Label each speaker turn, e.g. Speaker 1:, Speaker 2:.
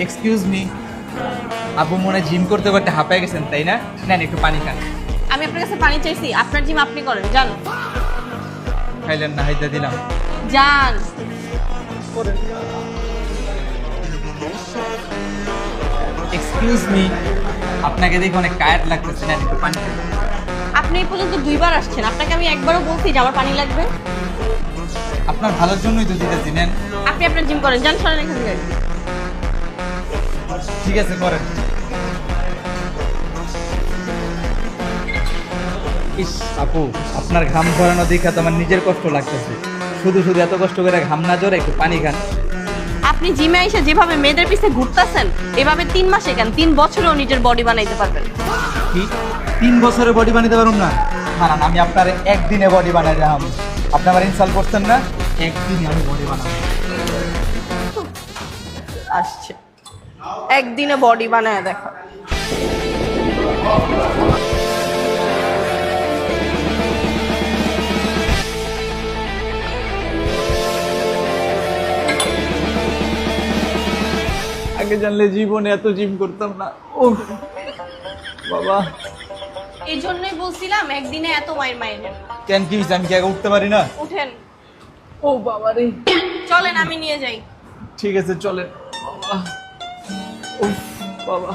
Speaker 1: Excuse me, আপু মনে হয় জিম করতে করতে হাঁপায় গেছেন তাই না? নেন একটু পানি খান।
Speaker 2: আমি আপনার কাছে পানি চাইছি, আপনার জিম আপনি করেন, যান।
Speaker 1: খাইলেন না, হাইতে দিলাম।
Speaker 2: যান।
Speaker 1: এক্সকিউজ মি, আপনাকে দেখে অনেক টায়ার্ড লাগতেছে, নেন একটু পানি খান।
Speaker 2: আপনি এই পর্যন্ত দুইবার আসছেন, আপনাকে আমি একবারও বলছি যে আমার পানি লাগবে।
Speaker 1: আপনার ভালোর জন্যই তো দিতেছি, নেন।
Speaker 2: আপনি আপনার জিম করেন, যান, সরেন এখান থেকে।
Speaker 1: ঠিক আছে, করেন। ইস আপু, আপনার ঘাম ঝরানো দেখা তো আমার নিজের কষ্ট লাগতেছে। শুধু শুধু এত কষ্ট করে ঘাম না ঝরে একটু পানি খান।
Speaker 2: আপনি জিমে এসে যেভাবে মেয়েদের পিছে ঘুরতেছেন, এভাবে 3 মাসে কেন 3 বছরেও নিজের বডি বানাইতে পারবেন।
Speaker 1: কি 3 বছরে বডি বানাতে পারুম না? না, আমি আপনার একদিনে বডি বানাই দেখাম। আপনি আমার ইনসাল্ট করছেন না? একদিনে আমি বডি বানাবো।
Speaker 2: আসছে একদিনে বডি বানায় দেখা।
Speaker 1: আগে জানলে জীবনে এত জিম করতাম না। ও বাবা,
Speaker 2: এই জন্যই বলছিলাম একদিনে এত মায়ের মায়ের।
Speaker 1: কেন কি হয়েছে? আমি কি আগে উঠতে পারি না?
Speaker 2: উঠেন,
Speaker 1: ও বাবা রে।
Speaker 2: চলেন আমি নিয়ে যাই।
Speaker 1: ঠিক আছে চলেন। বাবা, উফ বাবা।